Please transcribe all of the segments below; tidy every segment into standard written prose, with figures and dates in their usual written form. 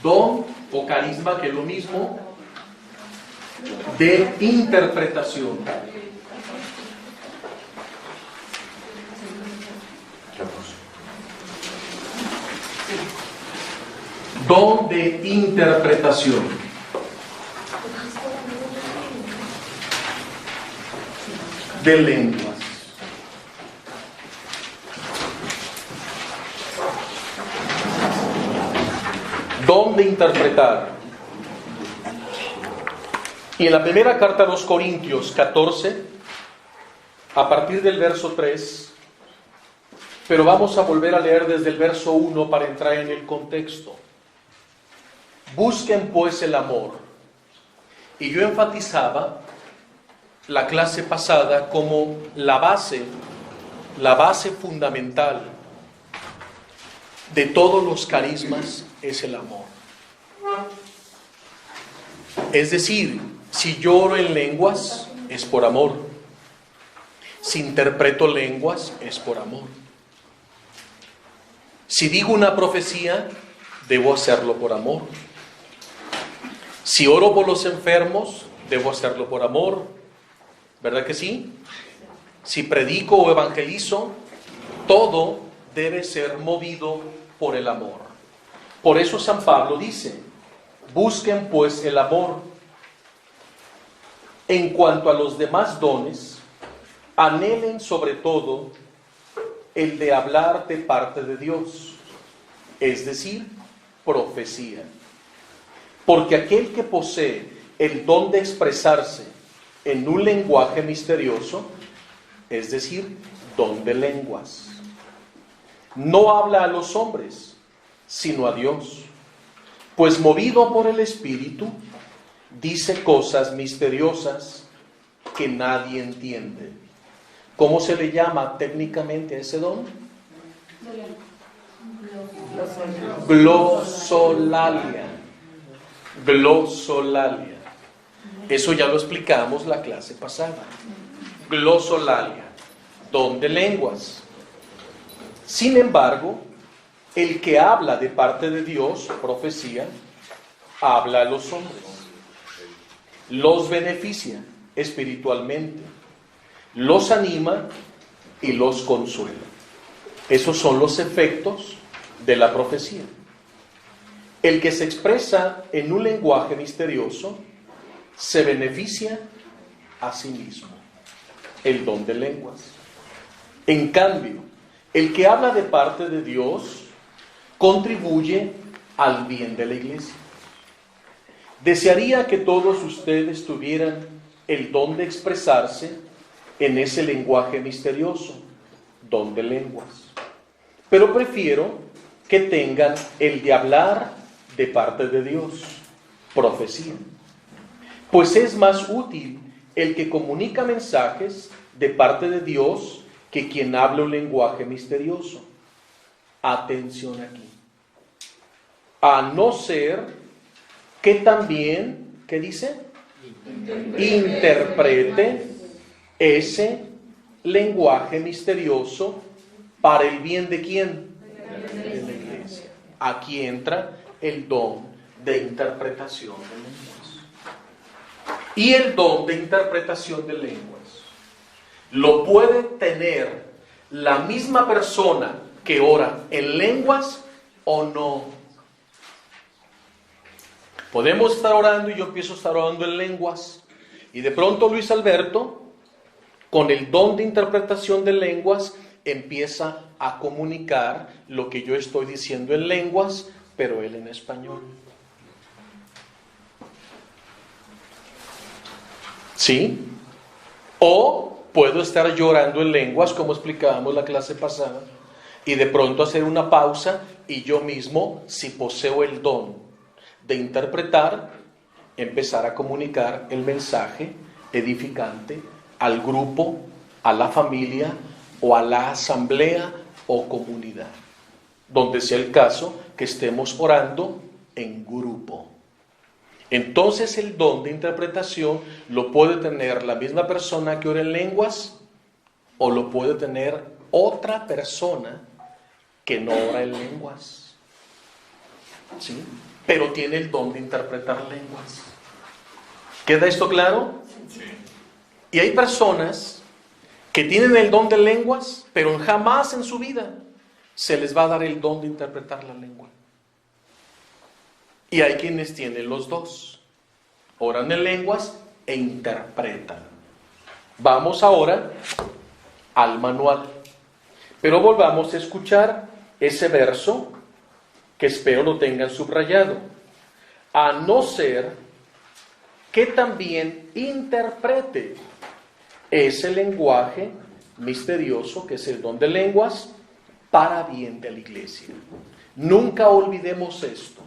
Don o carisma, que es lo mismo, de interpretación. Don de interpretación. De lenguas. Don de interpretar. Y en la primera carta a los Corintios 14, a partir del verso 3, pero vamos a volver a leer desde el verso 1 para entrar en el contexto. Busquen pues el amor. Y yo enfatizaba la clase pasada como la base fundamental de todos los carismas es el amor. Es decir, si yo oro en lenguas, es por amor. Si interpreto lenguas, es por amor. Si digo una profecía, debo hacerlo por amor. Si oro por los enfermos, debo hacerlo por amor. ¿Verdad que sí? Si predico o evangelizo, todo debe ser movido por el amor. Por eso San Pablo dice, busquen pues el amor. En cuanto a los demás dones, anhelen sobre todo el de hablar de parte de Dios, es decir, profecía. Porque aquel que posee el don de expresarse en un lenguaje misterioso, es decir, don de lenguas, no habla a los hombres, sino a Dios, pues movido por el Espíritu, dice cosas misteriosas que nadie entiende. ¿Cómo se le llama técnicamente a ese don? Glosolalia. Glosolalia. Eso ya lo explicamos la clase pasada. Glosolalia, don de lenguas. Sin embargo, el que habla de parte de Dios, profecía, habla a los hombres. Los beneficia espiritualmente, los anima y los consuela. Esos son los efectos de la profecía. El que se expresa en un lenguaje misterioso se beneficia a sí mismo, el don de lenguas. En cambio, el que habla de parte de Dios contribuye al bien de la iglesia. Desearía que todos ustedes tuvieran el don de expresarse en ese lenguaje misterioso, don de lenguas. Pero prefiero que tengan el de hablar de parte de Dios, profecía. Pues es más útil el que comunica mensajes de parte de Dios que quien habla un lenguaje misterioso. Atención aquí. A no ser que también, ¿qué dice? Interprete ese lenguaje misterioso para el bien de quién? De la iglesia. Aquí entra el don de interpretación de lenguas. Y el don de interpretación de lenguas lo puede tener la misma persona que ora en lenguas o no. Podemos estar orando y yo empiezo a estar orando en lenguas y de pronto Luis Alberto, con el don de interpretación de lenguas, empieza a comunicar lo que yo estoy diciendo en lenguas, pero él en español. ¿Sí? O puedo estar llorando en lenguas, como explicábamos la clase pasada, y de pronto hacer una pausa y yo mismo, si poseo el don de interpretar, empezar a comunicar el mensaje edificante al grupo, a la familia o a la asamblea o comunidad, donde sea el caso que estemos orando en grupo. Entonces el don de interpretación lo puede tener la misma persona que ora en lenguas o lo puede tener otra persona que no ora en lenguas. ¿sí? Pero tiene el don de interpretar lenguas. ¿Queda esto claro? Sí. Y hay personas que tienen el don de lenguas, pero jamás en su vida se les va a dar el don de interpretar la lengua. Y hay quienes tienen los dos. Oran en lenguas e interpretan. Vamos ahora al manual. Pero volvamos a escuchar ese verso que espero lo tengan subrayado. A no ser que también interprete ese lenguaje misterioso que es el don de lenguas para bien de la iglesia. Nunca olvidemos esto.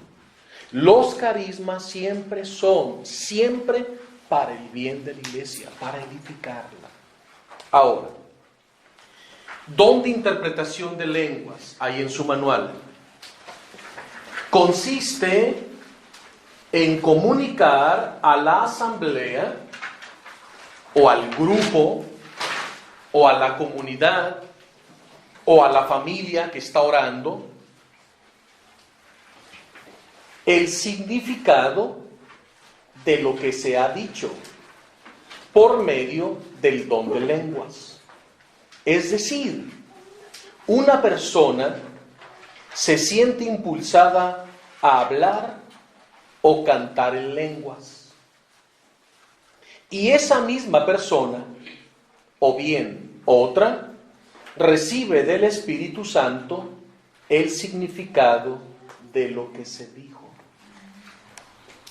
Los carismas siempre son, siempre para el bien de la iglesia, para edificarla. Ahora, don de interpretación de lenguas, ahí en su manual, consiste en comunicar a la asamblea o al grupo o a la comunidad o a la familia que está orando el significado de lo que se ha dicho por medio del don de lenguas. Es decir, una persona se siente impulsada a hablar o cantar en lenguas. Y esa misma persona, o bien otra, recibe del Espíritu Santo el significado de lo que se dijo.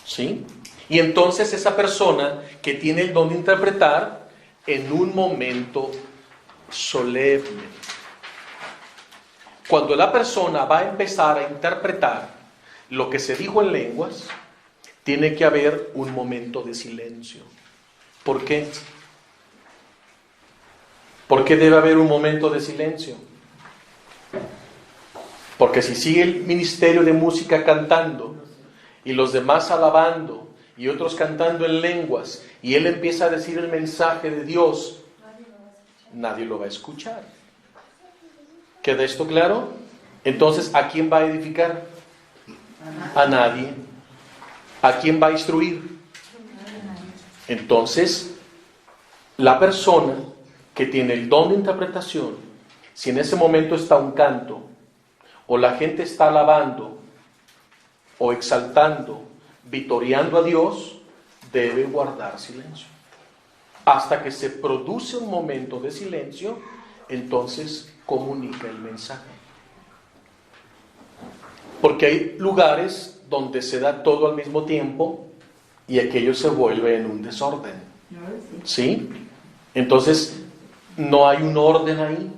¿Sí? Y entonces esa persona que tiene el don de interpretar, en un momento solemne, cuando la persona va a empezar a interpretar lo que se dijo en lenguas, tiene que haber un momento de silencio. ¿Por qué? ¿Por qué debe haber un momento de silencio? Porque si sigue el ministerio de música cantando y los demás alabando y otros cantando en lenguas y él empieza a decir el mensaje de Dios, nadie lo va a escuchar. ¿Queda esto claro? Entonces, ¿a quién va a edificar? A nadie. ¿A quién va a instruir? Entonces, la persona que tiene el don de interpretación, si en ese momento está un canto, o la gente está alabando, o exaltando, vitoreando a Dios, debe guardar silencio. Hasta que se produce un momento de silencio, entonces comunica el mensaje. Porque hay lugares donde se da todo al mismo tiempo y aquello se vuelve en un desorden. ¿Sí? Entonces, no hay un orden ahí.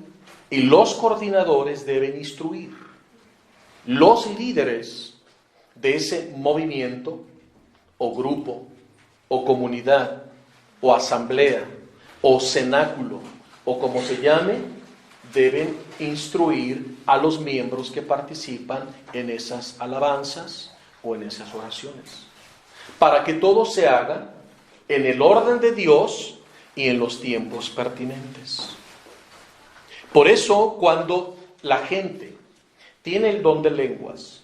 Y los coordinadores deben instruir. Los líderes de ese movimiento, o grupo, o comunidad, o asamblea, o cenáculo, o como se llame, deben instruir a los miembros que participan en esas alabanzas o en esas oraciones, para que todo se haga en el orden de Dios y en los tiempos pertinentes. Por eso, cuando la gente tiene el don de lenguas,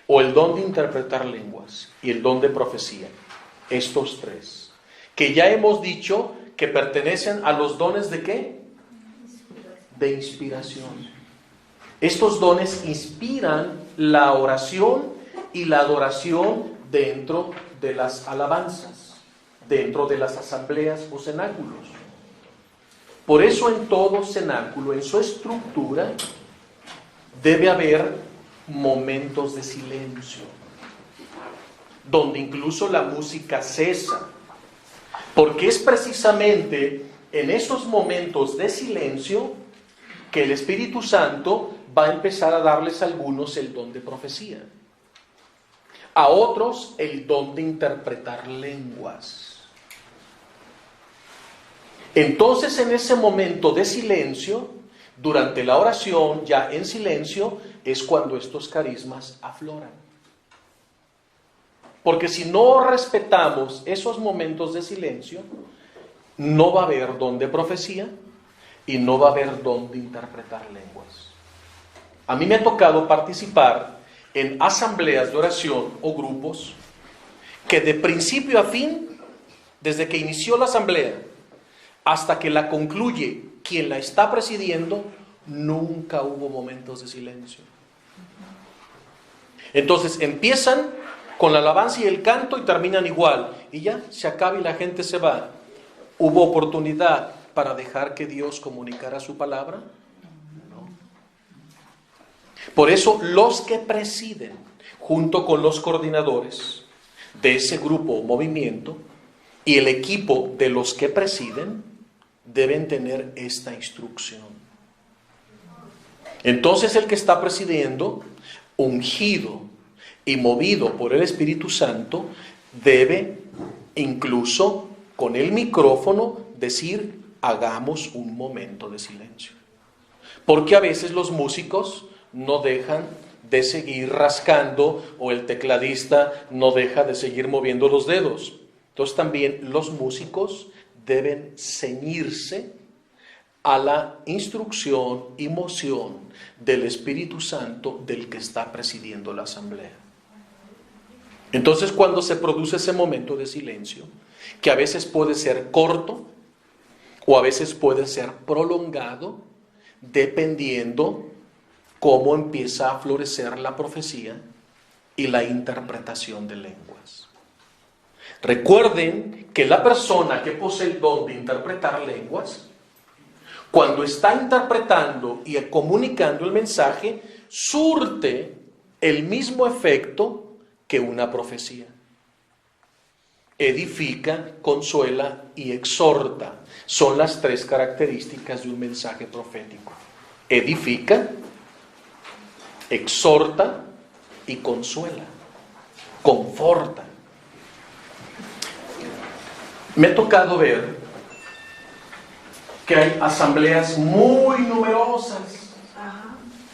o el don de interpretar lenguas, y el don de profecía, estos tres, que ya hemos dicho que pertenecen a los dones ¿de qué? De inspiración. Estos dones inspiran la oración y la adoración dentro de las alabanzas, dentro de las asambleas o cenáculos. Por eso en todo cenáculo, en su estructura, debe haber momentos de silencio, donde incluso la música cesa, porque es precisamente en esos momentos de silencio que el Espíritu Santo va a empezar a darles a algunos el don de profecía, a otros el don de interpretar lenguas. Entonces, en ese momento de silencio, durante la oración, ya en silencio, es cuando estos carismas afloran. Porque si no respetamos esos momentos de silencio, no va a haber don de profecía y no va a haber don de interpretar lenguas. A mí me ha tocado participar en asambleas de oración o grupos que de principio a fin, desde que inició la asamblea hasta que la concluye quien la está presidiendo, nunca hubo momentos de silencio. Entonces empiezan con la alabanza y el canto y terminan igual. Y ya se acaba y la gente se va. ¿Hubo oportunidad para dejar que Dios comunicara su palabra? No. Por eso los que presiden, junto con los coordinadores de ese grupo o movimiento, y el equipo de los que presiden, deben tener esta instrucción. Entonces el que está presidiendo, ungido y movido por el Espíritu Santo, debe incluso con el micrófono decir: hagamos un momento de silencio. Porque a veces los músicos no dejan de seguir rascando, o el tecladista no deja de seguir moviendo los dedos. Entonces también los músicos deben ceñirse a la instrucción y moción del Espíritu Santo del que está presidiendo la asamblea. Entonces, cuando se produce ese momento de silencio, que a veces puede ser corto o a veces puede ser prolongado, dependiendo cómo empieza a florecer la profecía y la interpretación de lenguas. Recuerden que la persona que posee el don de interpretar lenguas, cuando está interpretando y comunicando el mensaje, surte el mismo efecto que una profecía. Edifica, consuela y exhorta. Son las tres características de un mensaje profético. Edifica, exhorta y consuela. Conforta. Me ha tocado ver que hay asambleas muy numerosas,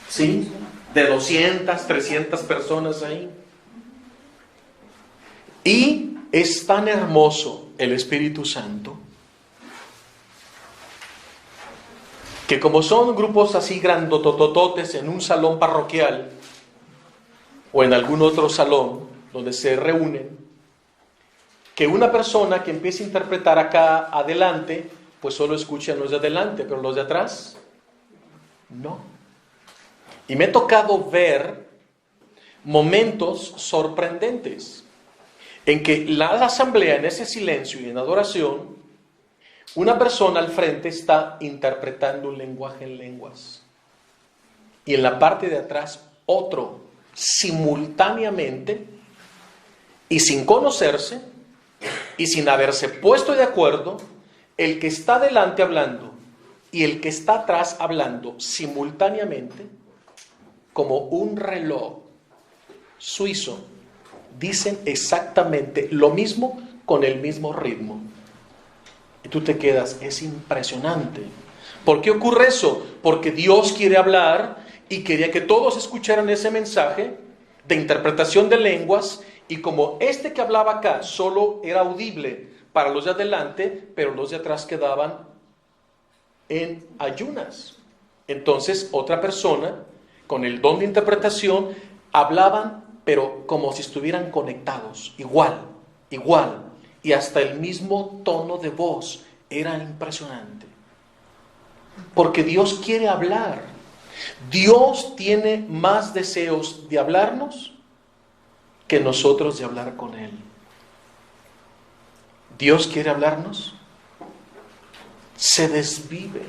¿sí? De 200, 300 personas ahí. Y es tan hermoso el Espíritu Santo que, como son grupos así grandotototes en un salón parroquial o en algún otro salón donde se reúnen, que una persona que empiece a interpretar acá adelante, pues solo escucha a los de adelante, pero los de atrás, no. Y me ha tocado ver momentos sorprendentes en que la asamblea, en ese silencio y en adoración, una persona al frente está interpretando un lenguaje en lenguas. Y en la parte de atrás, otro, simultáneamente y sin conocerse, y sin haberse puesto de acuerdo, el que está delante hablando y el que está atrás hablando simultáneamente, como un reloj suizo, dicen exactamente lo mismo con el mismo ritmo. Y tú te quedas, es impresionante. ¿Por qué ocurre eso? Porque Dios quiere hablar y quería que todos escucharan ese mensaje de interpretación de lenguas. Y como este que hablaba acá solo era audible para los de adelante, pero los de atrás quedaban en ayunas. Entonces otra persona con el don de interpretación hablaban, pero como si estuvieran conectados, igual, y hasta el mismo tono de voz. Era impresionante. Porque Dios quiere hablar. Dios tiene más deseos de hablarnos que nosotros de hablar con Él. Dios quiere hablarnos, se desvive,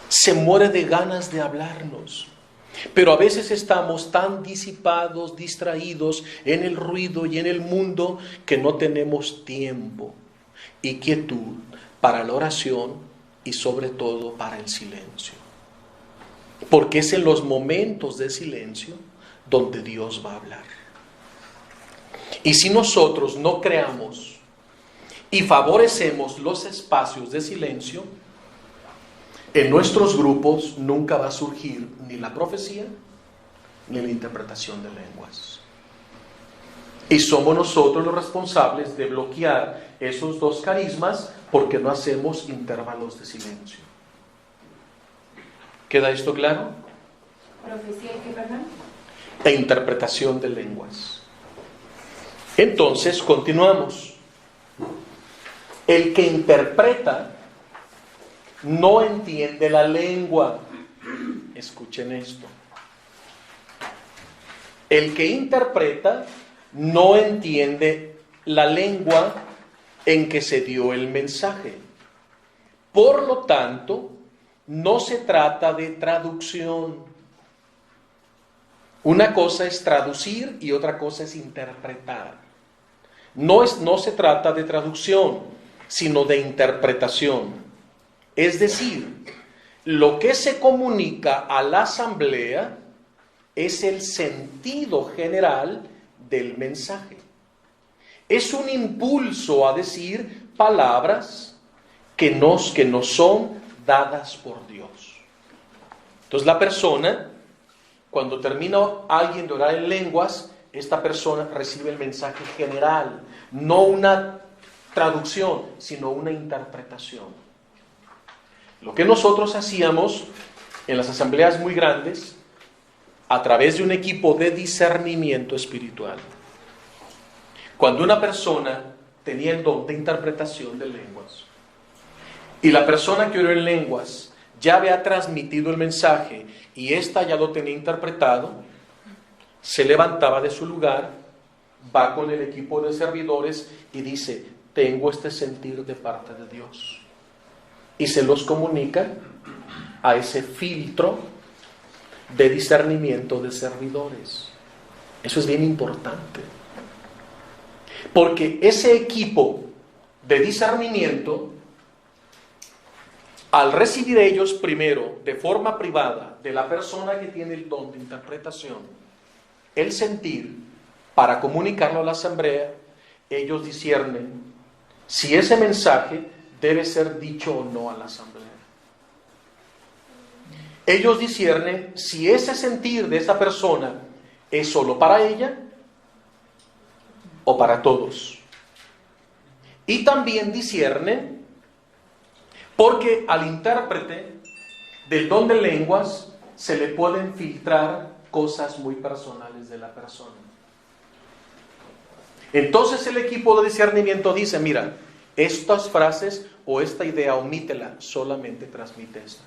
se muere de ganas de hablarnos, pero a veces estamos tan disipados, distraídos en el ruido y en el mundo, que no tenemos tiempo y quietud para la oración y sobre todo para el silencio, porque es en los momentos de silencio donde Dios va a hablar. Y si nosotros no creamos y favorecemos los espacios de silencio, en nuestros grupos nunca va a surgir ni la profecía ni la interpretación de lenguas. Y somos nosotros los responsables de bloquear esos dos carismas porque no hacemos intervalos de silencio. ¿Queda esto claro? ¿Profecía y qué, perdón? e interpretación de lenguas. Entonces, continuamos. El que interpreta no entiende la lengua. Escuchen esto. El que interpreta no entiende la lengua en que se dio el mensaje. Por lo tanto, no se trata de traducción. Una cosa es traducir y otra cosa es interpretar. No se trata de traducción, sino de interpretación. Es decir, lo que se comunica a la asamblea es el sentido general del mensaje. Es un impulso a decir palabras que nos son dadas por Dios. Entonces la persona, cuando termina alguien de orar en lenguas, esta persona recibe el mensaje general, no una traducción, sino una interpretación. Lo que nosotros hacíamos en las asambleas muy grandes, a través de un equipo de discernimiento espiritual, cuando una persona tenía el don de interpretación de lenguas, y la persona que oró en lenguas ya había transmitido el mensaje y ésta ya lo tenía interpretado, se levantaba de su lugar, va con el equipo de servidores y dice: tengo este sentir de parte de Dios. Y se los comunica a ese filtro de discernimiento de servidores. Eso es bien importante. Porque ese equipo de discernimiento, al recibir ellos primero de forma privada de la persona que tiene el don de interpretación, el sentir, para comunicarlo a la asamblea, ellos disciernen si ese mensaje debe ser dicho o no a la asamblea. Ellos disciernen si ese sentir de esa persona es solo para ella o para todos. Y también disciernen porque al intérprete del don de lenguas se le pueden filtrar cosas muy personales de la persona. Entonces el equipo de discernimiento dice: mira, estas frases o esta idea omítela, solamente transmite esta.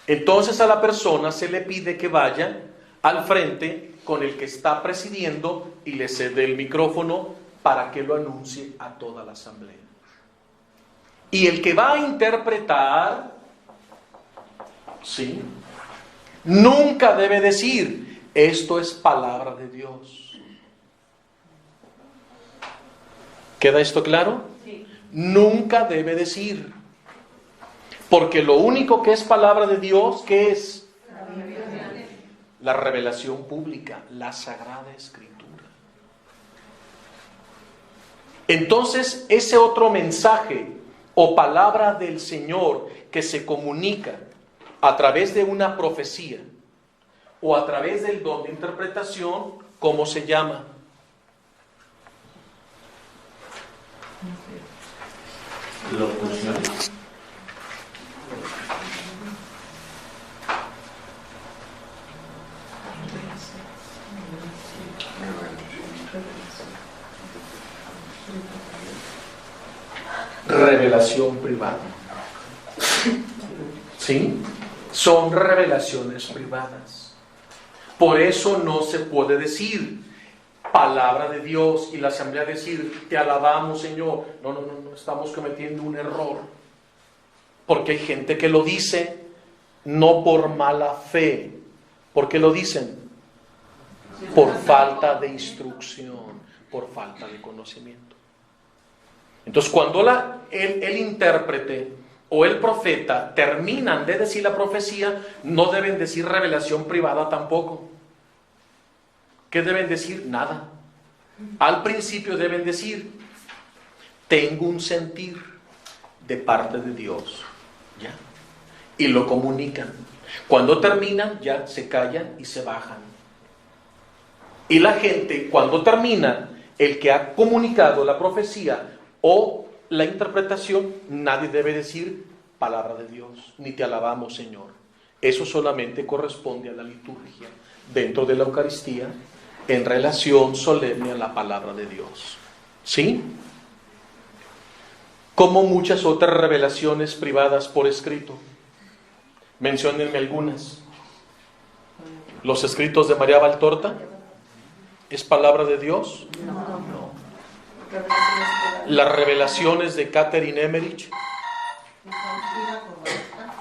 Entonces a la persona se le pide que vaya al frente con el que está presidiendo y le cede el micrófono para que lo anuncie a toda la asamblea. Y el que va a interpretar, ¿sí?, nunca debe decir: esto es palabra de Dios. ¿Queda esto claro? Sí. Nunca debe decir. Porque lo único que es palabra de Dios, ¿qué es? La revelación pública, la Sagrada Escritura. Entonces, ese otro mensaje o palabra del Señor que se comunica a través de una profecía o a través del don de interpretación, ¿cómo se llama? Locución. Revelación privada. ¿Sí? Son revelaciones privadas. Por eso no se puede decir palabra de Dios y la asamblea decir: te alabamos, Señor. No, estamos cometiendo un error. Porque hay gente que lo dice no por mala fe. ¿Por qué lo dicen? Por falta de instrucción, por falta de conocimiento. Entonces, cuando el intérprete o el profeta terminan de decir la profecía, no deben decir revelación privada tampoco. ¿Qué deben decir? Nada. Al principio deben decir: tengo un sentir de parte de Dios. ¿Ya? Y lo comunican. Cuando terminan, ya se callan y se bajan. Y la gente, cuando termina, el que ha comunicado la profecía o la interpretación, nadie debe decir palabra de Dios, ni te alabamos, Señor. Eso solamente corresponde a la liturgia dentro de la Eucaristía en relación solemne a la palabra de Dios. ¿Sí? Como muchas otras revelaciones privadas por escrito. Menciónenme algunas. Los escritos de María Valtorta, ¿es palabra de Dios? No. Las revelaciones de Catherine Emmerich,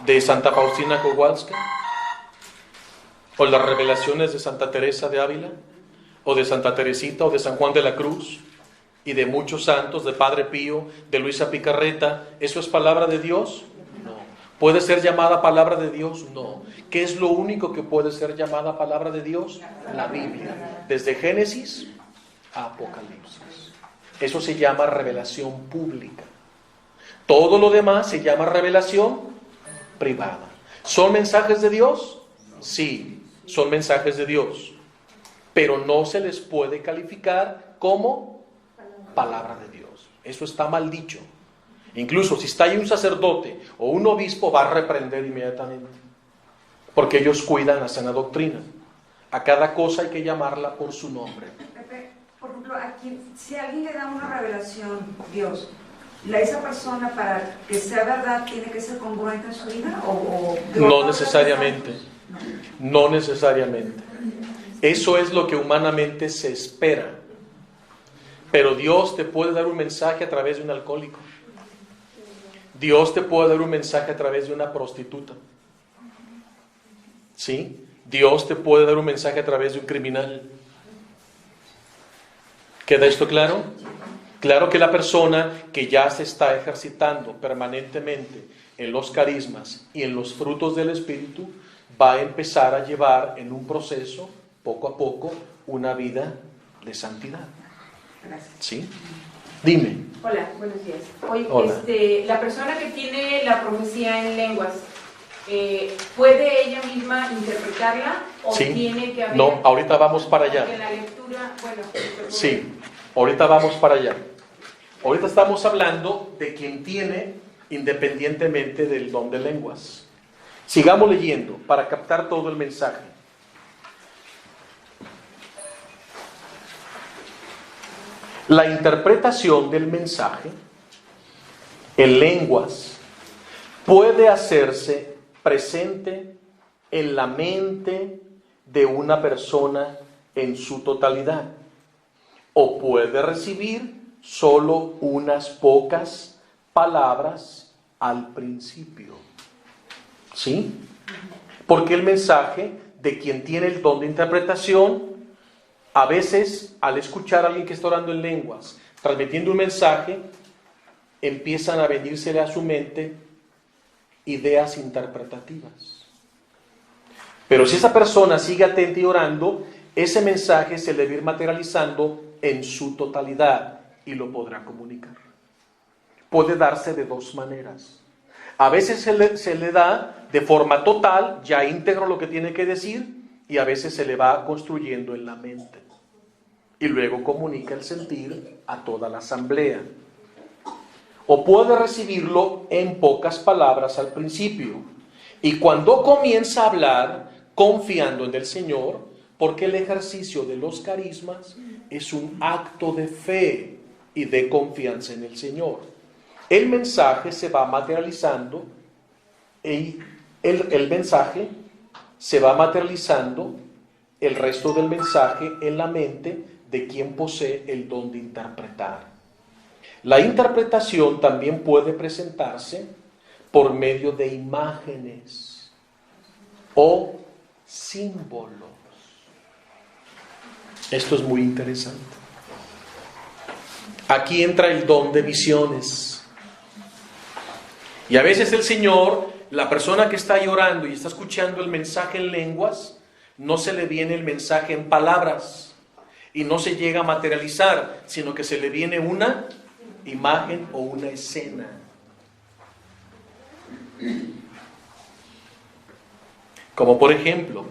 de Santa Faustina Kowalska, o las revelaciones de Santa Teresa de Ávila, o de Santa Teresita, o de San Juan de la Cruz, y de muchos santos, de Padre Pío, de Luisa Picarreta, ¿eso es palabra de Dios? No. ¿Puede ser llamada palabra de Dios? No. ¿Qué es lo único que puede ser llamada palabra de Dios? La Biblia, desde Génesis a Apocalipsis. Eso se llama revelación pública. Todo lo demás se llama revelación privada. ¿Son mensajes de Dios? Sí, son mensajes de Dios. Pero no se les puede calificar como palabra de Dios. Eso está mal dicho. Incluso si está ahí un sacerdote o un obispo, va a reprender inmediatamente. Porque ellos cuidan la sana doctrina. A cada cosa hay que llamarla por su nombre. Pepe, por ejemplo, si alguien le da una revelación, Dios, esa persona para que sea verdad tiene que ser congruente en su vida no necesariamente. No necesariamente. Eso es lo que humanamente se espera. Pero Dios te puede dar un mensaje a través de un alcohólico. Dios te puede dar un mensaje a través de una prostituta. ¿Sí? Dios te puede dar un mensaje a través de un criminal. ¿Queda esto claro? Claro que la persona que ya se está ejercitando permanentemente en los carismas y en los frutos del Espíritu va a empezar a llevar en un proceso, poco a poco, una vida de santidad. Gracias. ¿Sí? Dime. Hola, buenos días. Hoy, Hola. La persona que tiene la profecía en lenguas, ¿puede ella misma interpretarla o Sí. tiene que haber? No, ahorita vamos para allá. En la lectura, bueno. Sí, ahorita vamos para allá. Ahorita estamos hablando de quien tiene independientemente del don de lenguas. Sigamos leyendo para captar todo el mensaje. La interpretación del mensaje en lenguas puede hacerse presente en la mente de una persona en su totalidad, o puede recibir solo unas pocas palabras al principio. ¿Sí? Porque el mensaje de quien tiene el don de interpretación, a veces, al escuchar a alguien que está orando en lenguas, transmitiendo un mensaje, empiezan a venírsele a su mente ideas interpretativas. Pero si esa persona sigue atenta y orando, ese mensaje se le va a ir materializando en su totalidad y lo podrá comunicar. Puede darse de dos maneras. A veces se le da de forma total, ya íntegro lo que tiene que decir, y a veces se le va construyendo en la mente. Y luego comunica el sentir a toda la asamblea. O puede recibirlo en pocas palabras al principio. Y cuando comienza a hablar, confiando en el Señor, porque el ejercicio de los carismas es un acto de fe y de confianza en el Señor. El mensaje se va materializando y el mensaje se va materializando, el resto del mensaje en la mente de quien posee el don de interpretar. La interpretación también puede presentarse por medio de imágenes o símbolos. Esto es muy interesante. Aquí entra el don de visiones. Y a veces el Señor, la persona que está llorando y está escuchando el mensaje en lenguas, no se le viene el mensaje en palabras y no se llega a materializar, sino que se le viene una imagen o una escena. Como por ejemplo,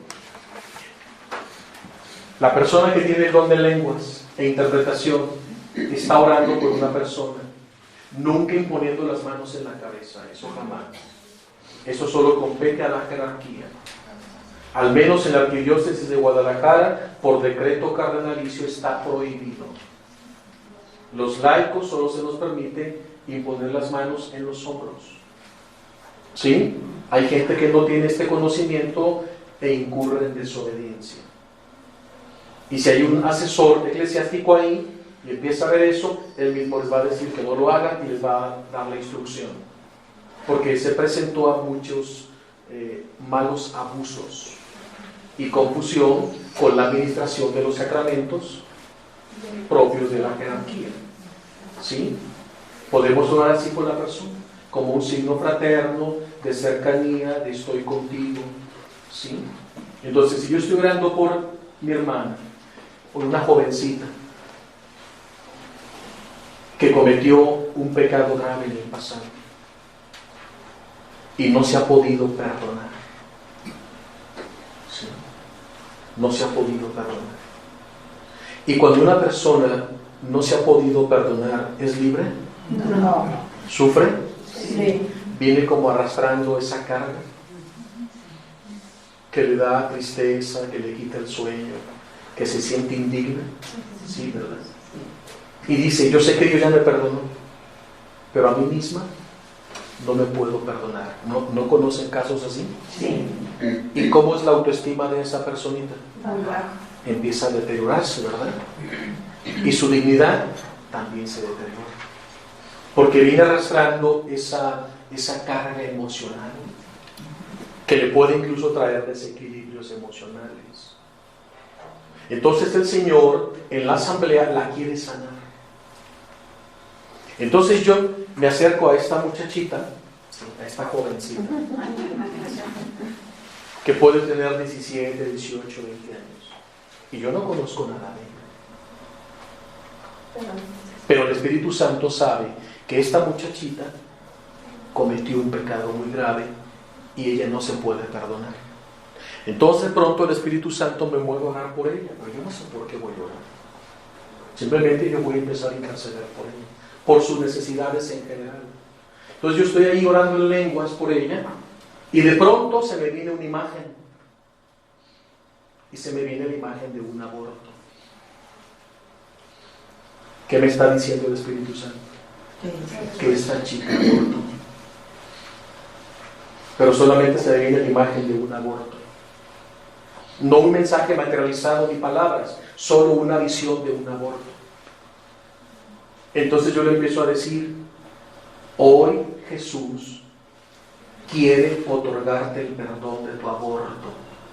la persona que tiene el don de lenguas e interpretación está orando por una persona, nunca imponiendo las manos en la cabeza, eso jamás. Eso solo compete a la jerarquía. Al menos en la Arquidiócesis de Guadalajara, por decreto cardenalicio está prohibido. Los laicos solo se nos permite imponer las manos en los hombros. ¿Sí? Hay gente que no tiene este conocimiento e incurre en desobediencia. Y si hay un asesor eclesiástico ahí y empieza a ver eso, él mismo les va a decir que no lo hagan y les va a dar la instrucción. Porque se presentó a muchos malos abusos y confusión con la administración de los sacramentos propios de la jerarquía. ¿Sí? Podemos orar así por la persona, como un signo fraterno, de cercanía, de estoy contigo. ¿Sí? Entonces, si yo estoy orando por mi hermana, por una jovencita que cometió un pecado grave en el pasado y no se ha podido perdonar, ¿sí? No se ha podido perdonar. Y cuando una persona no se ha podido perdonar, ¿es libre? No. ¿Sufre? Sí. Viene como arrastrando esa carga que le da tristeza, que le quita el sueño, que se siente indigna. Sí, ¿verdad? Y dice, yo sé que Dios ya me perdonó, pero a mí misma no me puedo perdonar. ¿No conocen casos así? Sí. ¿Y cómo es la autoestima de esa personita? Muy bajo. Empieza a deteriorarse, ¿verdad? Y su dignidad también se deteriora. Porque viene arrastrando esa carga emocional que le puede incluso traer desequilibrios emocionales. Entonces el Señor en la asamblea la quiere sanar. Entonces yo me acerco a esta muchachita, a esta jovencita, que puede tener 17, 18, 20 años, y yo no conozco nada de ella. Pero el Espíritu Santo sabe que esta muchachita cometió un pecado muy grave y ella no se puede perdonar. Entonces pronto el Espíritu Santo me mueve a orar por ella, pero yo no sé por qué voy a orar. Simplemente yo voy a empezar a interceder por ella, por sus necesidades en general. Entonces yo estoy ahí orando en lenguas por ella y de pronto se me viene una imagen. Y se me viene la imagen de un aborto. ¿Qué me está diciendo el Espíritu Santo? Que esta chica abortó. Pero solamente se me viene la imagen de un aborto. No un mensaje materializado ni palabras, solo una visión de un aborto. Entonces yo le empiezo a decir, hoy Jesús quiere otorgarte el perdón de tu aborto.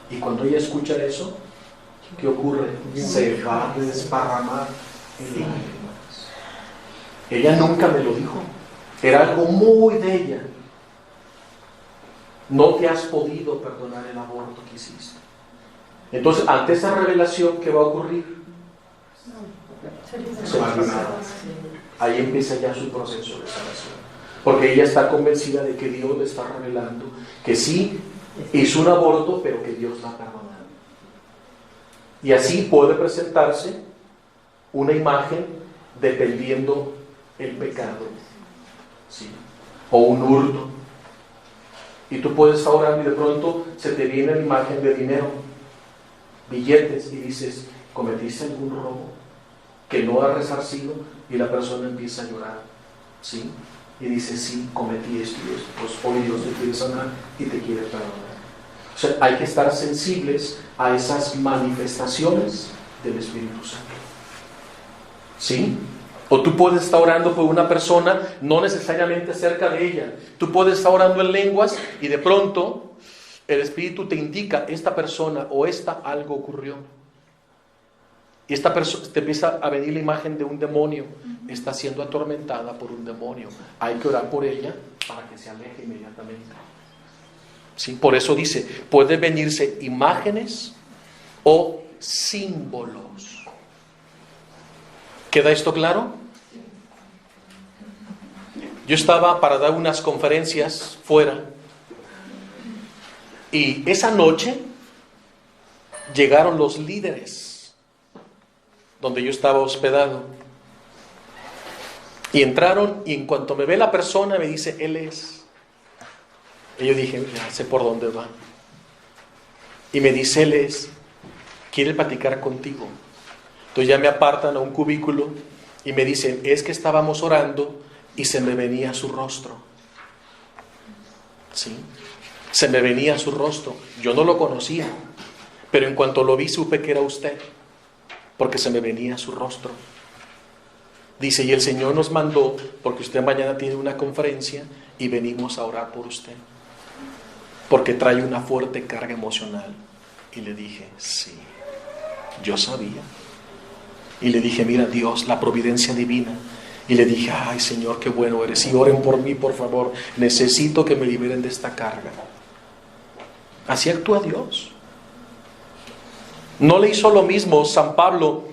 Y cuando ella escucha eso, ¿qué ocurre? Se va a desparramar en lágrimas. Ella nunca me lo dijo. Era algo muy de ella. No te has podido perdonar el aborto que hiciste. Entonces, ante esa revelación, ¿qué va a ocurrir? Se va a sanar. Ahí empieza ya su proceso de sanación. Porque ella está convencida de que Dios le está revelando que sí hizo un aborto, pero que Dios la ha perdonado. Y así puede presentarse una imagen dependiendo el pecado, ¿sí? O un hurto. Y tú puedes estar orando y de pronto se te viene la imagen de dinero, billetes, y dices, ¿cometiste algún robo que no has resarcido? Y la persona empieza a llorar, ¿sí? Y dice, sí, cometí esto y esto. Pues hoy Dios te quiere sanar y te quiere perdonar. O sea, hay que estar sensibles a esas manifestaciones del Espíritu Santo, ¿sí? O tú puedes estar orando por una persona, no necesariamente cerca de ella. Tú puedes estar orando en lenguas y de pronto el Espíritu te indica, esta persona o algo ocurrió. Y esta persona, te empieza a venir la imagen de un demonio, está siendo atormentada por un demonio. Hay que orar por ella para que se aleje inmediatamente. ¿Sí? Por eso dice, pueden venirse imágenes o símbolos. ¿Queda esto claro? Yo estaba para dar unas conferencias fuera y esa noche llegaron los líderes donde yo estaba hospedado y entraron y en cuanto me ve la persona me dice, él es. Y yo dije, ya sé por dónde va. Y me dice, él quiere platicar contigo. Entonces ya me apartan a un cubículo y me dicen, es que estábamos orando y se me venía su rostro. ¿Sí? Se me venía su rostro. Yo no lo conocía, pero en cuanto lo vi supe que era usted, porque se me venía su rostro. Dice, y el Señor nos mandó, porque usted mañana tiene una conferencia y venimos a orar por usted, porque trae una fuerte carga emocional. Y le dije, sí, yo sabía. Y le dije, mira Dios, la providencia divina. Y le dije, ay Señor, qué bueno eres. Y oren por mí, por favor. Necesito que me liberen de esta carga. Así actúa Dios. ¿No le hizo lo mismo San Pablo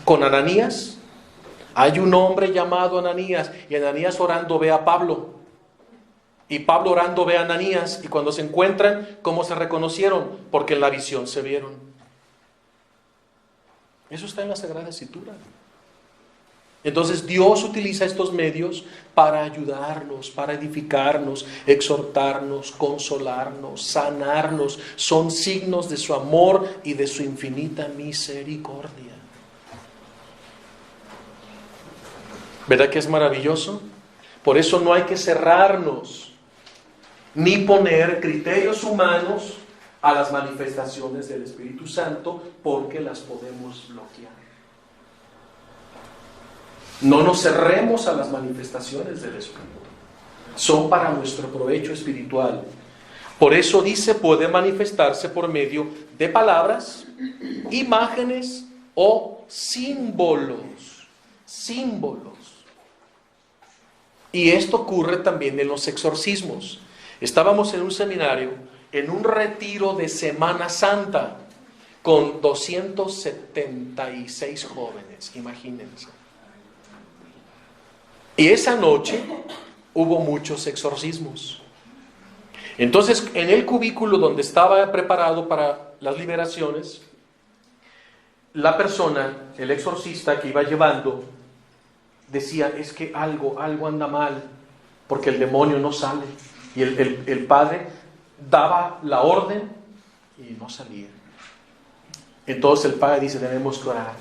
con Ananías? Hay un hombre llamado Ananías, y Ananías orando ve a Pablo. Y Pablo orando ve a Ananías, y cuando se encuentran, ¿cómo se reconocieron? Porque en la visión se vieron. Eso está en la Sagrada Escritura. Entonces Dios utiliza estos medios para ayudarnos, para edificarnos, exhortarnos, consolarnos, sanarnos. Son signos de su amor y de su infinita misericordia. ¿Verdad que es maravilloso? Por eso no hay que cerrarnos ni poner criterios humanos a las manifestaciones del Espíritu Santo, porque las podemos bloquear. No nos cerremos a las manifestaciones del Espíritu. Son para nuestro provecho espiritual. Por eso dice, puede manifestarse por medio de palabras, imágenes o símbolos. Símbolos. Y esto ocurre también en los exorcismos. Estábamos en un seminario, en un retiro de Semana Santa, con 276 jóvenes, imagínense. Y esa noche hubo muchos exorcismos. Entonces, en el cubículo donde estaba preparado para las liberaciones, la persona, el exorcista que iba llevando, decía, es que algo anda mal, porque el demonio no sale. Y el padre daba la orden y no salía. Entonces el padre dice, tenemos que orar.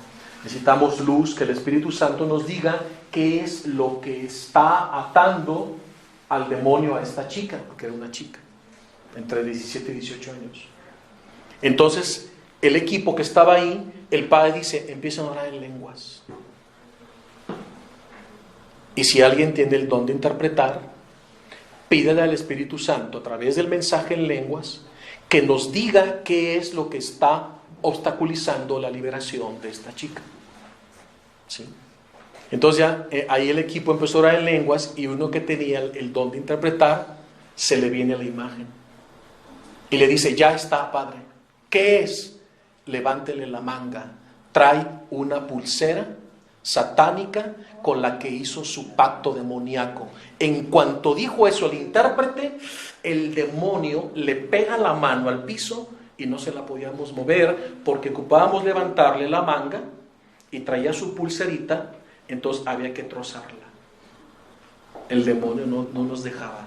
Necesitamos luz, que el Espíritu Santo nos diga qué es lo que está atando al demonio a esta chica, porque era una chica, entre 17 y 18 años. Entonces, el equipo que estaba ahí, el padre dice, empiezan a orar en lenguas. Y si alguien tiene el don de interpretar, pídele al Espíritu Santo, a través del mensaje en lenguas, que nos diga qué es lo que está obstaculizando la liberación de esta chica. ¿Sí? Entonces ya ahí el equipo empezó a orar en lenguas, y uno que tenía el don de interpretar, se le viene la imagen. Y le dice, ya está, padre. ¿Qué es? Levántele la manga. Trae una pulsera satánica con la que hizo su pacto demoníaco. En cuanto dijo eso el intérprete, el demonio le pega la mano al piso y no se la podíamos mover, porque ocupábamos levantarle la manga y traía su pulserita, entonces había que trozarla. El demonio no nos dejaba.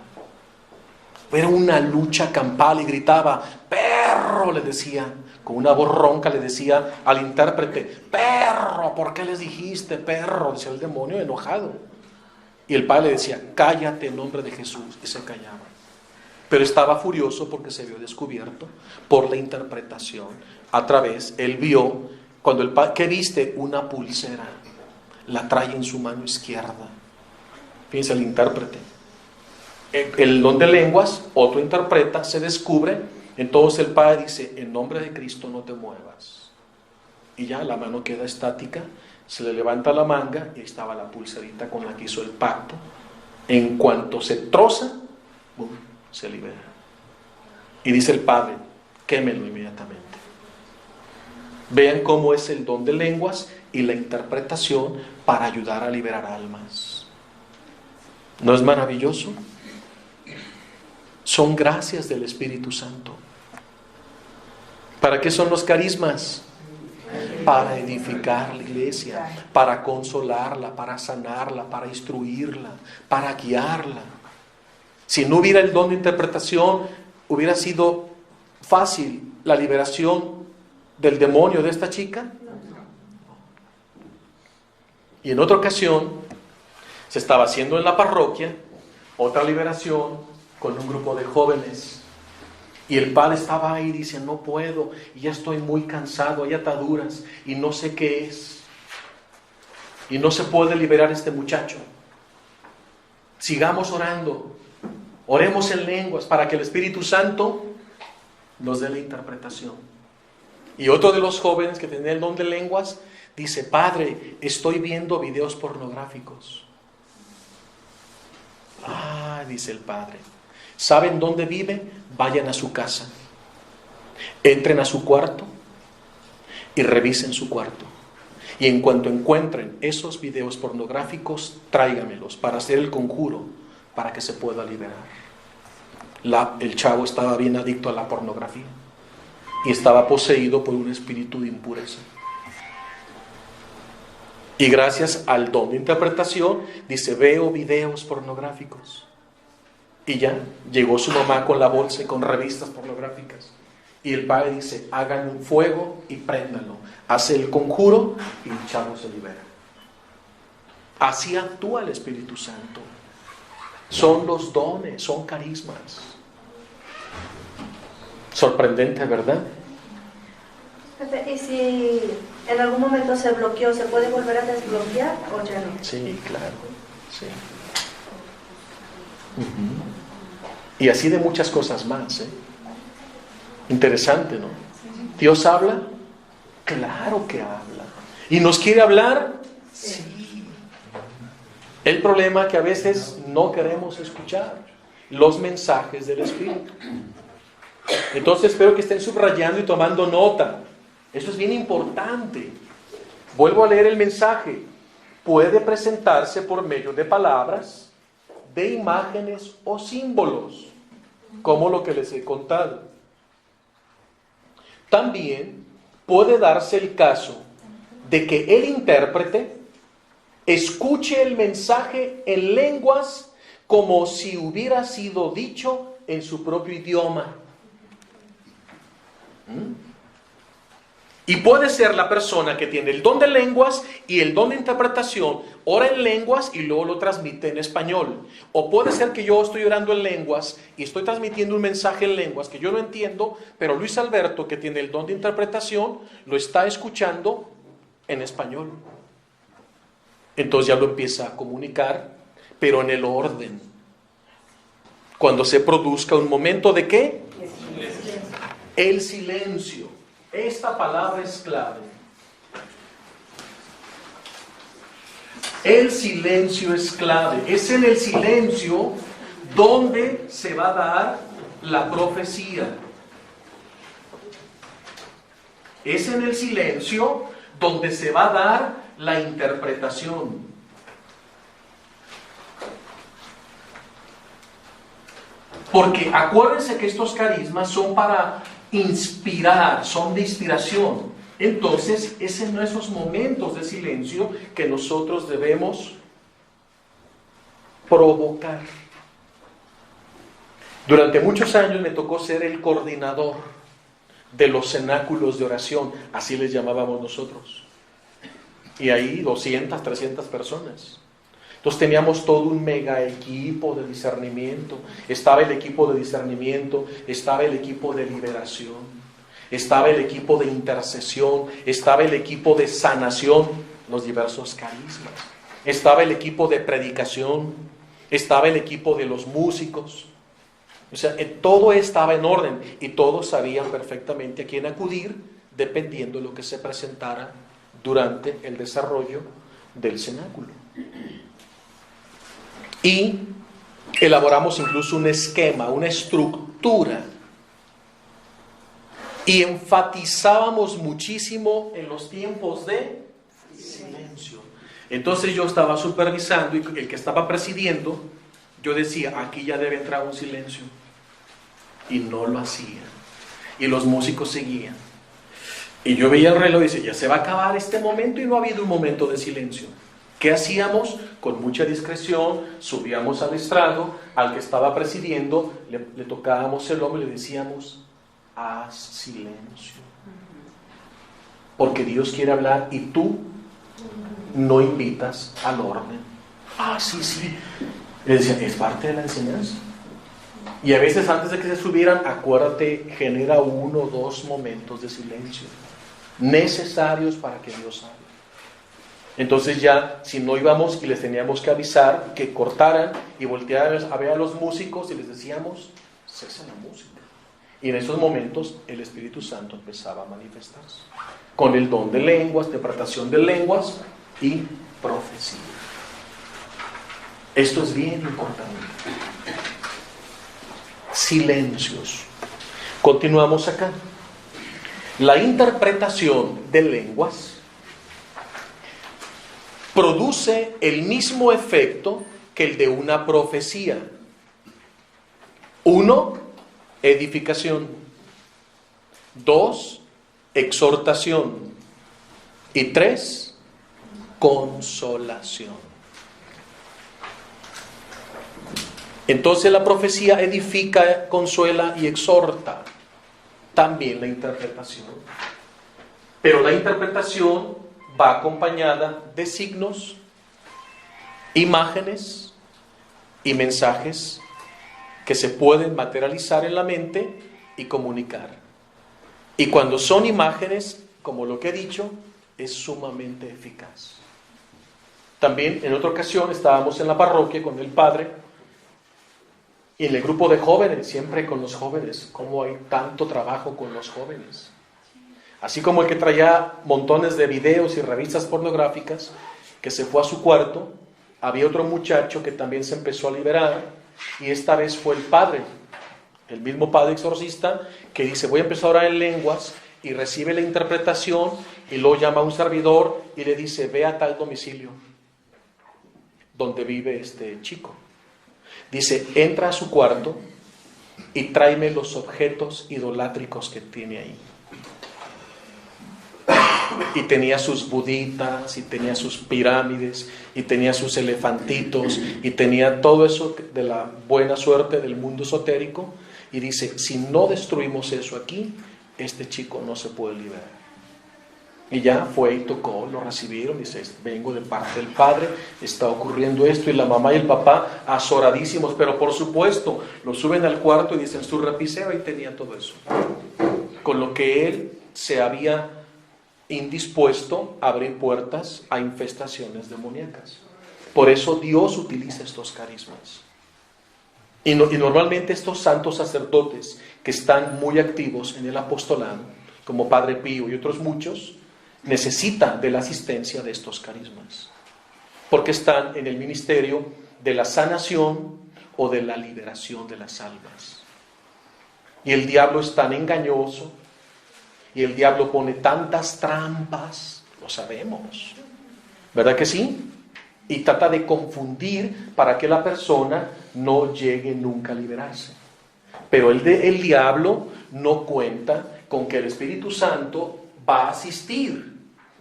Era una lucha campal y gritaba, perro, le decía, con una voz ronca le decía al intérprete, perro, ¿por qué les dijiste perro? Decía el demonio enojado. Y el padre le decía, cállate en nombre de Jesús, y se callaba. Pero estaba furioso porque se vio descubierto por la interpretación. A través, él vio, cuando el padre, ¿qué viste? Una pulsera, la trae en su mano izquierda. Fíjense, el intérprete. El don de lenguas, otro interpreta, se descubre. Entonces el padre dice, en nombre de Cristo no te muevas. Y ya la mano queda estática, se le levanta la manga y ahí estaba la pulserita con la que hizo el pacto. En cuanto se troza, ¡bum!, se libera. Y dice el padre, quémelo inmediatamente. Vean cómo es el don de lenguas y la interpretación para ayudar a liberar almas. ¿No es maravilloso? Son gracias del Espíritu Santo. ¿Para qué son los carismas? Para edificar la iglesia, para consolarla, para sanarla, para instruirla, para guiarla. Si no hubiera el don de interpretación, hubiera sido fácil la liberación del demonio de esta chica? Y en otra ocasión se estaba haciendo en la parroquia otra liberación con un grupo de jóvenes. Y el padre estaba ahí y dice, no puedo, y ya estoy muy cansado, hay ataduras y no sé qué es. Y no se puede liberar este muchacho. Sigamos orando. Oremos en lenguas para que el Espíritu Santo nos dé la interpretación. Y otro de los jóvenes que tenía el don de lenguas dice, padre, estoy viendo videos pornográficos. Ah, dice el padre, ¿saben dónde vive? Vayan a su casa, entren a su cuarto y revisen su cuarto. Y en cuanto encuentren esos videos pornográficos, tráigamelos para hacer el conjuro para que se pueda liberar. El chavo estaba bien adicto a la pornografía y estaba poseído por un espíritu de impureza. Y gracias al don de interpretación, dice, veo videos pornográficos. Y ya llegó su mamá con la bolsa y con revistas pornográficas. Y el padre dice, hagan un fuego y préndanlo. Hace el conjuro y el chavo se libera. Así actúa el Espíritu Santo. Son los dones, son carismas. Sorprendente, ¿verdad? Y si en algún momento se bloqueó, ¿se puede volver a desbloquear o ya no? Sí, claro. Sí. Y así de muchas cosas más, ¿eh? Interesante, ¿no? ¿Dios habla? Claro que habla. ¿Y nos quiere hablar? Sí. El problema es que a veces no queremos escuchar los mensajes del Espíritu. Entonces espero que estén subrayando y tomando nota. Eso es bien importante. Vuelvo a leer el mensaje. Puede presentarse por medio de palabras, de imágenes o símbolos, como lo que les he contado. También puede darse el caso de que el intérprete escuche el mensaje en lenguas como si hubiera sido dicho en su propio idioma. Y puede ser la persona que tiene el don de lenguas y el don de interpretación, ora en lenguas y luego lo transmite en español. O puede ser que yo estoy orando en lenguas y estoy transmitiendo un mensaje en lenguas que yo no entiendo, pero Luis Alberto, que tiene el don de interpretación, lo está escuchando en español. Entonces ya lo empieza a comunicar, pero en el orden. Cuando se produzca un momento de ¿qué? El silencio. Esta palabra es clave. El silencio es clave. Es en el silencio donde se va a dar la profecía. Es en el silencio donde se va a dar la interpretación. Porque acuérdense que estos carismas son para inspirar, son de inspiración. Entonces es en esos momentos de silencio que nosotros debemos provocar. Durante muchos años me tocó ser el coordinador de los cenáculos de oración, así les llamábamos nosotros. Y ahí 200, 300 personas. Entonces teníamos todo un mega equipo de discernimiento. Estaba el equipo de discernimiento, estaba el equipo de liberación, estaba el equipo de intercesión, estaba el equipo de sanación, los diversos carismas. Estaba el equipo de predicación, estaba el equipo de los músicos. O sea, todo estaba en orden y todos sabían perfectamente a quién acudir dependiendo de lo que se presentara durante el desarrollo del cenáculo. Y elaboramos incluso un esquema, una estructura. Y enfatizábamos muchísimo en los tiempos de silencio. Entonces yo estaba supervisando y el que estaba presidiendo, yo decía, aquí ya debe entrar un silencio. Y no lo hacía. Y los músicos seguían. Y yo veía el reloj y decía, ya se va a acabar este momento y no ha habido un momento de silencio. ¿Qué hacíamos? Con mucha discreción, subíamos al estrado, al que estaba presidiendo, le tocábamos el hombro y le decíamos, haz silencio. Porque Dios quiere hablar y tú no invitas al orden. Sí. Le decía, es parte de la enseñanza. Y a veces antes de que se subieran, acuérdate, genera 1 o 2 momentos de silencio necesarios para que Dios hable. Entonces ya, si no íbamos y les teníamos que avisar que cortaran y voltearan a ver a los músicos y les decíamos, cesa la música. Y en esos momentos el Espíritu Santo empezaba a manifestarse con el don de lenguas, interpretación de lenguas y profecía. Esto es bien importante. Silencios. Continuamos acá. La interpretación de lenguas produce el mismo efecto que el de una profecía. 1, edificación. 2, exhortación. Y 3, consolación. Entonces la profecía edifica, consuela y exhorta. También la interpretación. Pero la interpretación va acompañada de signos, imágenes y mensajes que se pueden materializar en la mente y comunicar. Y cuando son imágenes, como lo que he dicho, es sumamente eficaz. También en otra ocasión estábamos en la parroquia con el padre y en el grupo de jóvenes, siempre con los jóvenes, cómo hay tanto trabajo con los jóvenes. Así como el que traía montones de videos y revistas pornográficas, que se fue a su cuarto, había otro muchacho que también se empezó a liberar, y esta vez fue el padre, el mismo padre exorcista, que dice, voy a empezar a orar en lenguas, y recibe la interpretación, y luego llama a un servidor, y le dice, ve a tal domicilio, donde vive este chico. Dice, entra a su cuarto, y tráeme los objetos idolátricos que tiene ahí. Y tenía sus buditas, y tenía sus pirámides, y tenía sus elefantitos, y tenía todo eso de la buena suerte del mundo esotérico. Y dice, si no destruimos eso aquí, este chico no se puede liberar. Y ya fue y tocó, lo recibieron, y dice, vengo de parte del padre, está ocurriendo esto, y la mamá y el papá azoradísimos, pero por supuesto, lo suben al cuarto y dicen, su repiseo, ahí tenía todo eso. Con lo que él se había indispuesto a abrir puertas a infestaciones demoníacas. Por eso Dios utiliza estos carismas. Y normalmente estos santos sacerdotes que están muy activos en el apostolado, como Padre Pío y otros muchos, necesitan de la asistencia de estos carismas, porque están en el ministerio de la sanación o de la liberación de las almas. Y el diablo es tan engañoso, y el diablo pone tantas trampas, lo sabemos, ¿verdad que sí? Y trata de confundir para que la persona no llegue nunca a liberarse. Pero el diablo no cuenta con que el Espíritu Santo va a asistir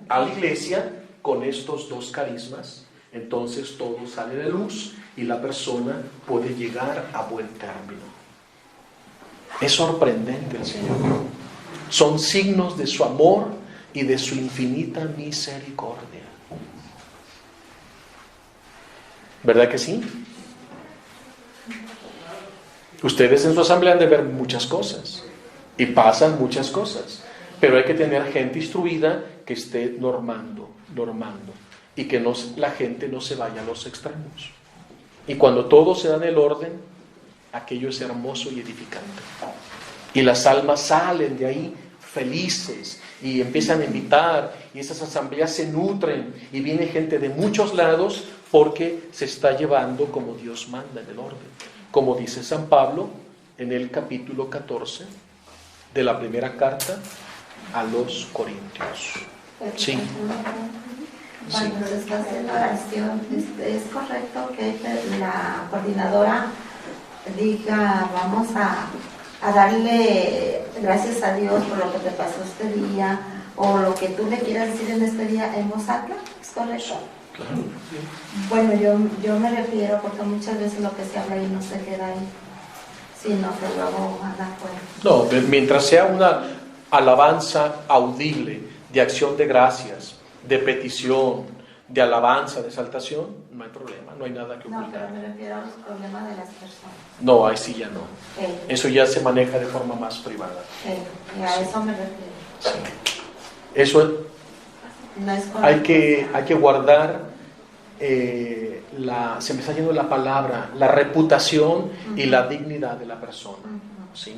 a la iglesia con estos 2 carismas. Entonces todo sale de luz y la persona puede llegar a buen término. Es sorprendente el Señor. Son signos de su amor y de su infinita misericordia. ¿Verdad que sí? Ustedes en su asamblea han de ver muchas cosas y pasan muchas cosas, pero hay que tener gente instruida que esté normando y que la gente no se vaya a los extremos. Y cuando todo se da en el orden, aquello es hermoso y edificante. Y las almas salen de ahí felices y empiezan a invitar, y esas asambleas se nutren y viene gente de muchos lados porque se está llevando como Dios manda en el orden. Como dice San Pablo en el capítulo 14 de la primera carta a los Corintios. Sí. Cuando se está haciendo oración, ¿es correcto que la coordinadora diga, vamos a darle gracias a Dios por lo que te pasó este día, o lo que tú le quieras decir en este día en voz alta? ¿Es correcto? Claro. Bueno, yo me refiero porque muchas veces lo que se habla ahí no se queda ahí, si no se luego van a cuenta. No, mientras sea una alabanza audible, de acción de gracias, de petición, de alabanza, de exaltación, no hay problema, no hay nada que No, ocultar. pero me refiero a los problemas de las personas. No, ahí sí ya no. Ok, Eso ya se maneja de forma más privada. ok, y a eso me refiero. Sí. Eso No es correcto. hay que guardar, se me está yendo la palabra, la reputación y la dignidad de la persona. ¿Sí?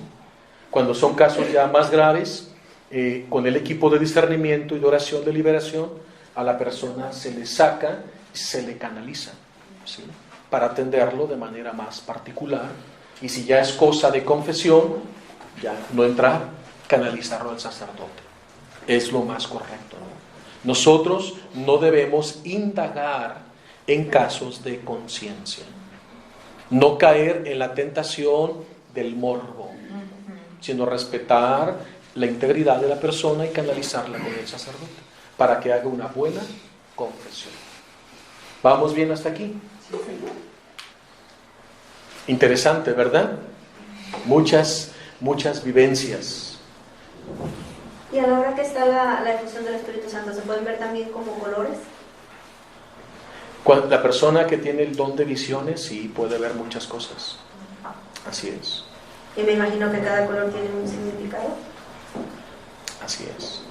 Cuando son casos ya más graves, con el equipo de discernimiento y de oración de liberación, a la persona se le saca y se le canaliza, ¿sí? Para atenderlo de manera más particular. Y si ya es cosa de confesión, ya no entrar, canalizarlo al sacerdote. Es lo más correcto, ¿no? Nosotros no debemos indagar en casos de conciencia, no caer en la tentación del morbo, sino respetar la integridad de la persona y canalizarla con el sacerdote para que haga una buena confesión. ¿Vamos bien hasta aquí? Interesante, ¿verdad? Muchas vivencias. Y a la hora que está la efusión del Espíritu Santo, ¿se pueden ver también como colores? Cuando la persona que tiene el don de visiones, sí puede ver muchas cosas. Así es. Y me imagino que cada color tiene un significado. Así es.